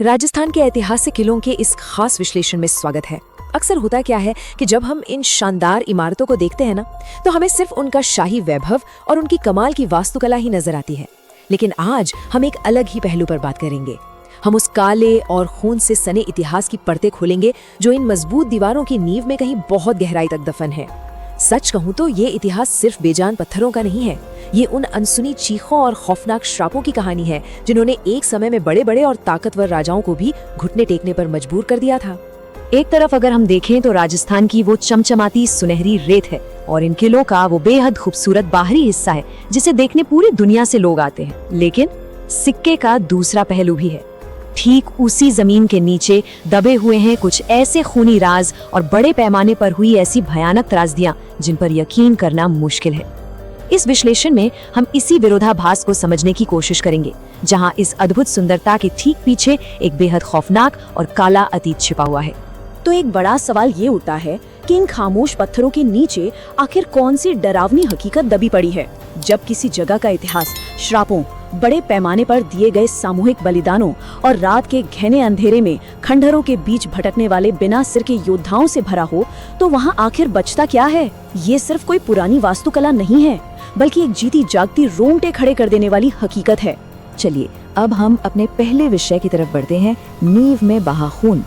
राजस्थान के ऐतिहासिक किलों के इस खास विश्लेषण में स्वागत है। अक्सर होता क्या है कि जब हम इन शानदार इमारतों को देखते हैं ना, तो हमें सिर्फ उनका शाही वैभव और उनकी कमाल की वास्तुकला ही नजर आती है। लेकिन आज हम एक अलग ही पहलू पर बात करेंगे। हम उस काले और खून से सने इतिहास की परतें खोलेंगे जो इन मजबूत दीवारों की नींव में कहीं बहुत गहराई तक दफन है। सच कहूं तो ये इतिहास सिर्फ बेजान पत्थरों का नहीं है, ये उन अनसुनी चीखों और खौफनाक श्रापों की कहानी है जिन्होंने एक समय में बड़े बड़े और ताकतवर राजाओं को भी घुटने टेकने पर मजबूर कर दिया था। एक तरफ अगर हम देखें तो राजस्थान की वो चमचमाती सुनहरी रेत है और इन किलों का वो बेहद खूबसूरत बाहरी हिस्सा है जिसे देखने पूरी दुनिया से लोग आते हैं। लेकिन सिक्के का दूसरा पहलू भी है। ठीक उसी जमीन के नीचे दबे हुए हैं कुछ ऐसे खूनी राज और बड़े पैमाने पर हुई ऐसी भयानक त्रासदियां जिन पर यकीन करना मुश्किल है। इस विश्लेषण में हम इसी विरोधाभास को समझने की कोशिश करेंगे, जहां इस अद्भुत सुंदरता के ठीक पीछे एक बेहद खौफनाक और काला अतीत छिपा हुआ है। तो एक बड़ा सवाल ये उठता है कि इन खामोश पत्थरों के नीचे आखिर कौन सी डरावनी हकीकत दबी पड़ी है। जब किसी जगह का इतिहास श्रापों, बड़े पैमाने पर दिए गए सामूहिक बलिदानों और रात के घने अंधेरे में खंडहरों के बीच भटकने वाले बिना सिर के योद्धाओं से भरा हो, तो वहाँ आखिर बचता क्या है? ये सिर्फ कोई पुरानी वास्तुकला नहीं है, बल्कि एक जीती जागती रोंगटे खड़े कर देने वाली हकीकत है। चलिए अब हम अपने पहले विषय की तरफ बढ़ते हैं, नींव में बहा खून।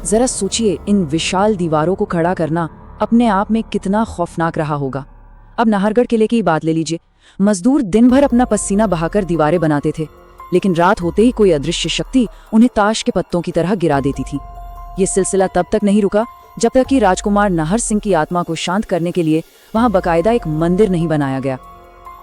जरा सोचिए, इन विशाल दीवारों को खड़ा करना अपने आप में कितना खौफनाक रहा होगा। अब नाहरगढ़ किले की बात ले लीजिए। मजदूर दिन भर अपना पसीना बहाकर दीवारें बनाते थे, लेकिन रात होते ही कोई अदृश्य शक्ति उन्हें ताश के पत्तों की तरह गिरा देती थी। ये सिलसिला तब तक नहीं रुका जब तक कि राजकुमार नाहर सिंह की आत्मा को शांत करने के लिए वहां बकायदा एक मंदिर नहीं बनाया गया।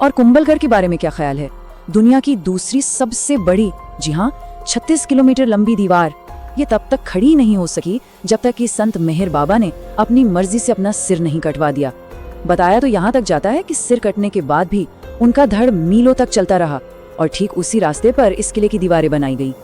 और कुंभलगढ़ के बारे में क्या ख्याल है? दुनिया की दूसरी सबसे बड़ी, जी हाँ, 36 किलोमीटर लंबी दीवार, ये तब तक खड़ी नहीं हो सकी जब तक कि संत मेहर बाबा ने अपनी मर्जी से अपना सिर नहीं कटवा दिया। बताया तो यहाँ तक जाता है कि सिर कटने के बाद भी उनका धड़ मीलों तक चलता रहा और ठीक उसी रास्ते पर इस किले की दीवारें बनाई गई।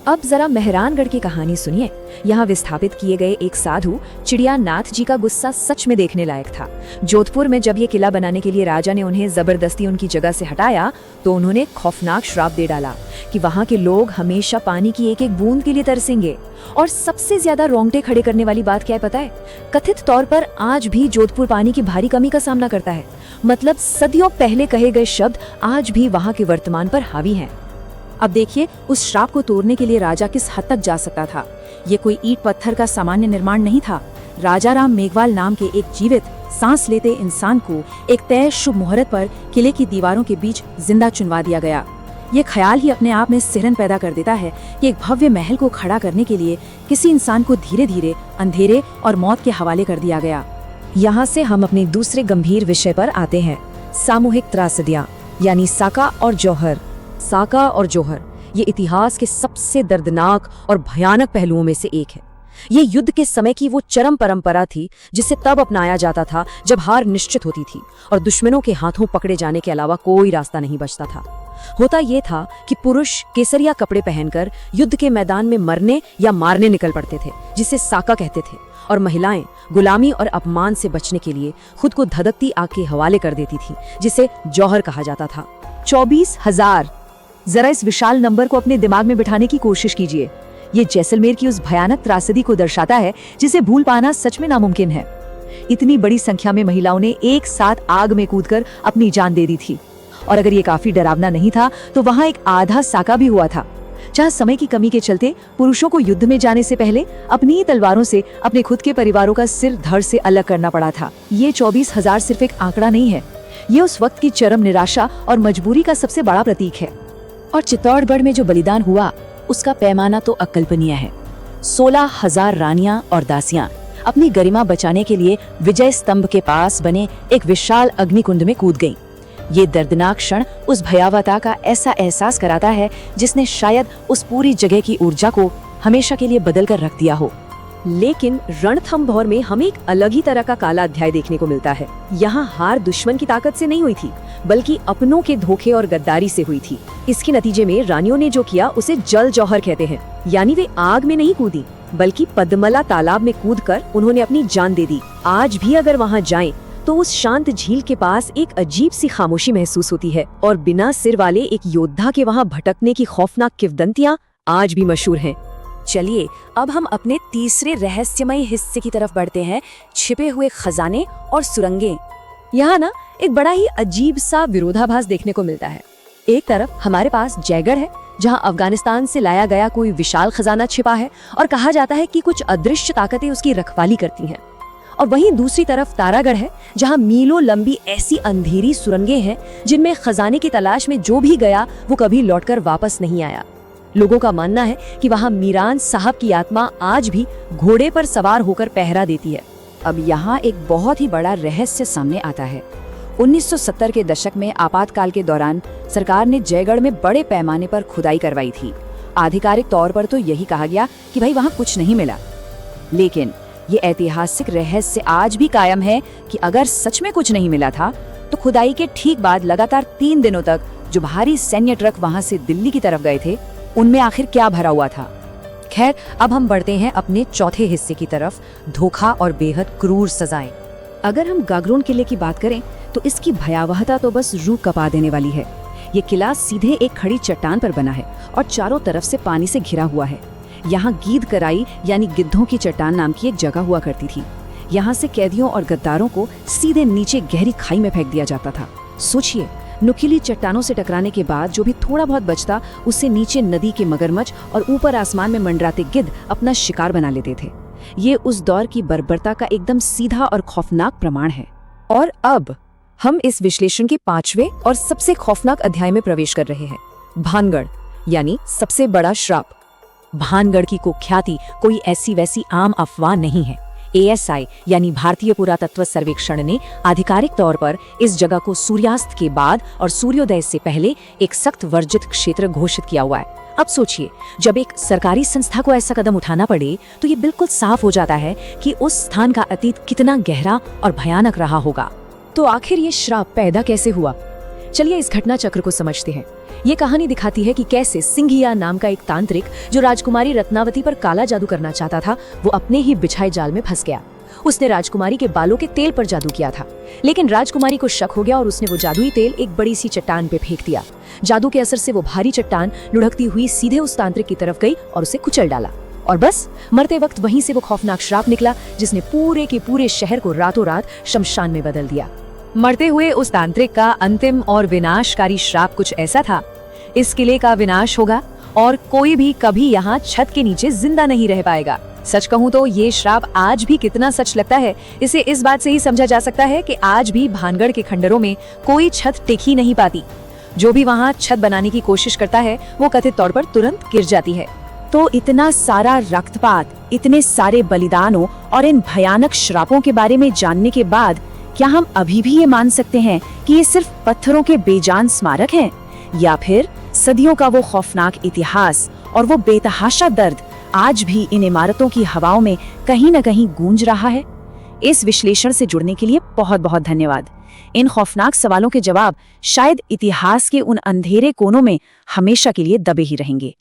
अब जरा मेहरानगढ़ की कहानी सुनिए। यहाँ विस्थापित किए गए एक साधु चिड़िया नाथ जी का गुस्सा सच में देखने लायक था। जोधपुर में जब ये किला बनाने के लिए राजा ने उन्हें जबरदस्ती उनकी जगह से हटाया, तो उन्होंने खौफनाक श्राप दे डाला कि वहाँ के लोग हमेशा पानी की एक एक बूंद के लिए तरसेंगे। और सबसे ज्यादा रोंगटे खड़े करने वाली बात क्या है पता है? कथित तौर पर आज भी जोधपुर पानी की भारी कमी का सामना करता है। मतलब सदियों पहले कहे गए शब्द आज भी वहाँ के वर्तमान पर हावी हैं। अब देखिए, उस श्राप को तोड़ने के लिए राजा किस हद तक जा सकता था। ये कोई ईंट पत्थर का सामान्य निर्माण नहीं था। राजा राम मेघवाल नाम के एक जीवित, सांस लेते इंसान को एक तय शुभ मुहूर्त पर किले की दीवारों के बीच जिंदा चुनवा दिया गया। ये ख्याल ही अपने आप में सिहरन पैदा कर देता है कि एक भव्य महल को खड़ा करने के लिए किसी इंसान को धीरे धीरे अंधेरे और मौत के हवाले कर दिया गया। यहाँ से हम अपने दूसरे गंभीर विषय पर आते हैं, सामूहिक त्रासदियां, यानी साका और जौहर। साका और जौहर ये इतिहास के सबसे दर्दनाक और भयानक पहलुओं में से एक है। ये युद्ध के समय की वो चरम परंपरा थी जिसे तब अपनाया जाता था जब हार निश्चित होती थी और दुश्मनों के हाथों पकड़े जाने के अलावा कोई रास्ता नहीं बचता था। होता ये था कि पुरुष केसरिया कपड़े पहनकर युद्ध के मैदान में मरने या मारने निकल पड़ते थे, जिसे साका कहते थे, और महिलाएं गुलामी और अपमान से बचने के लिए खुद को धधकती आग के हवाले कर देती थी, जिसे जौहर कहा जाता था। 24,000। जरा इस विशाल नंबर को अपने दिमाग में बिठाने की कोशिश कीजिए। ये जैसलमेर की उस भयानक त्रासदी को दर्शाता है जिसे भूल पाना सच में नामुमकिन है। इतनी बड़ी संख्या में महिलाओं ने एक साथ आग में कूदकर अपनी जान दे दी थी। और अगर ये काफी डरावना नहीं था, तो वहाँ एक आधा साका भी हुआ था, जहाँ समय की कमी के चलते पुरुषों को युद्ध में जाने से पहले अपनी ही तलवारों से अपने खुद के परिवारों का सिर धड़ से अलग करना पड़ा था। ये 24,000 सिर्फ एक आंकड़ा नहीं है, ये उस वक्त की चरम निराशा और मजबूरी का सबसे बड़ा प्रतीक है। और चित्तौड़गढ़ में जो बलिदान हुआ, उसका पैमाना तो अकल्पनीय है। 16,000 रानियां और दासियां अपनी गरिमा बचाने के लिए विजय स्तंभ के पास बने एक विशाल अग्निकुंड में कूद गईं। ये दर्दनाक क्षण उस भयावहता का ऐसा एहसास कराता है जिसने शायद उस पूरी जगह की ऊर्जा को हमेशा के लिए बदल कर रख दिया हो। लेकिन रणथंभौर में हमें एक अलग ही तरह का काला अध्याय देखने को मिलता है। यहाँ हार दुश्मन की ताकत से नहीं हुई थी, बल्कि अपनों के धोखे और गद्दारी से हुई थी। इसके नतीजे में रानियों ने जो किया उसे जल जौहर कहते हैं। यानी वे आग में नहीं कूदी, बल्कि पद्मला तालाब में कूदकर उन्होंने अपनी जान दे दी। आज भी अगर वहाँ जाएं, तो उस शांत झील के पास एक अजीब सी खामोशी महसूस होती है और बिना सिर वाले एक योद्धा के वहाँ भटकने की खौफनाक किंवदंतियां आज भी मशहूर हैं। चलिए अब हम अपने तीसरे रहस्यमय हिस्से की तरफ बढ़ते हैं, छिपे हुए खजाने और सुरंगें। यहाँ ना एक बड़ा ही अजीब सा विरोधाभास देखने को मिलता है। एक तरफ हमारे पास जयगढ़ है, जहाँ अफगानिस्तान से लाया गया कोई विशाल खजाना छिपा है और कहा जाता है कि कुछ अदृश्य ताकतें उसकी रखवाली करती हैं। और वहीं दूसरी तरफ तारागढ़ है, जहाँ मीलों लंबी ऐसी अंधेरी सुरंगें हैं जिनमें खजाने की तलाश में जो भी गया वो कभी लौटकर वापस नहीं आया। लोगों का मानना है कि वहाँ मीरान साहब की आत्मा आज भी घोड़े पर सवार होकर पहरा देती है। अब यहाँ एक बहुत ही बड़ा रहस्य सामने आता है। 1970 के दशक में आपातकाल के दौरान सरकार ने जयगढ़ में बड़े पैमाने पर खुदाई करवाई थी। आधिकारिक तौर पर तो यही कहा गया कि भाई वहाँ कुछ नहीं मिला, लेकिन ये ऐतिहासिक रहस्य आज भी कायम है कि अगर सच में कुछ नहीं मिला था तो खुदाई के ठीक बाद लगातार 3 दिनों तक जो भारी सैन्य ट्रक वहाँ से दिल्ली की तरफ गए थे, उनमें आखिर क्या भरा हुआ था। खैर, अब हम बढ़ते हैं अपने चौथे हिस्से की तरफ, धोखा और बेहद क्रूर सजाएं। अगर हम गागरोन किले की बात करें तो इसकी भयावहता तो बस रूह कपा देने वाली है। ये किला सीधे एक खड़ी चट्टान पर बना है और चारों तरफ से पानी से घिरा हुआ है। यहाँ गीद कराई यानी गिद्धों की चट्टान नाम की एक जगह हुआ करती थी। यहाँ से कैदियों और गद्दारों को सीधे नीचे गहरी खाई में फेंक दिया जाता था। सोचिए, नुकीली चट्टानों से टकराने के बाद जो भी थोड़ा बहुत बचता उससे नीचे नदी के मगरमच्छ और ऊपर आसमान में मंडराते गिद्ध अपना शिकार बना लेते थे। ये उस दौर की बर्बरता का एकदम सीधा और खौफनाक प्रमाण है। और अब हम इस विश्लेषण के 5वें और सबसे खौफनाक अध्याय में प्रवेश कर रहे हैं, भानगढ़ यानी सबसे बड़ा श्राप। भानगढ़ की कुख्याति कोई ऐसी वैसी आम अफवाह नहीं है। ASI यानी भारतीय पुरातत्व सर्वेक्षण ने आधिकारिक तौर पर इस जगह को सूर्यास्त के बाद और सूर्योदय से पहले एक सख्त वर्जित क्षेत्र घोषित किया हुआ है। अब सोचिए, जब एक सरकारी संस्था को ऐसा कदम उठाना पड़े तो ये बिल्कुल साफ हो जाता है कि उस स्थान का अतीत कितना गहरा और भयानक रहा होगा। तो आखिर ये श्राप पैदा कैसे हुआ? चलिए इस घटना चक्र को समझते हैं। ये कहानी दिखाती है कि कैसे सिंघिया नाम का एक तांत्रिक जो राजकुमारी रत्नावती पर काला जादू करना चाहता था, वो अपने ही बिछाए जाल में फंस गया। उसने राजकुमारी के बालों के तेल पर जादू किया था, लेकिन राजकुमारी को शक हो गया और उसने वो जादुई तेल एक बड़ी सी चट्टान पे फेंक दिया। जादू के असर से वो भारी चट्टान लुढ़कती हुई सीधे उस तांत्रिक की तरफ गई और उसे कुचल डाला। और बस मरते वक्त वहीं से वो खौफनाक श्राप निकला जिसने पूरे के पूरे शहर को रातों रात शमशान में बदल दिया। मरते हुए उस तांत्रिक का अंतिम और विनाशकारी श्राप कुछ ऐसा था, इस किले का विनाश होगा और कोई भी कभी यहाँ छत के नीचे जिंदा नहीं रह पाएगा। सच कहूँ तो ये श्राप आज भी कितना सच लगता है, इसे इस बात से ही समझा जा सकता है कि आज भी भानगढ़ के खंडरों में कोई छत टिक ही नहीं पाती। जो भी वहाँ छत बनाने की कोशिश करता है वो कथित तौर पर तुरंत गिर जाती है। तो इतना सारा रक्तपात, इतने सारे बलिदानों और इन भयानक श्रापों के बारे में जानने के बाद क्या हम अभी भी ये मान सकते हैं कि ये सिर्फ पत्थरों के बेजान स्मारक हैं, या फिर सदियों का वो खौफनाक इतिहास और वो बेतहाशा दर्द आज भी इन इमारतों की हवाओं में कहीं न कहीं गूंज रहा है? इस विश्लेषण से जुड़ने के लिए बहुत बहुत धन्यवाद। इन खौफनाक सवालों के जवाब शायद इतिहास के उन अंधेरे कोनों में हमेशा के लिए दबे ही रहेंगे।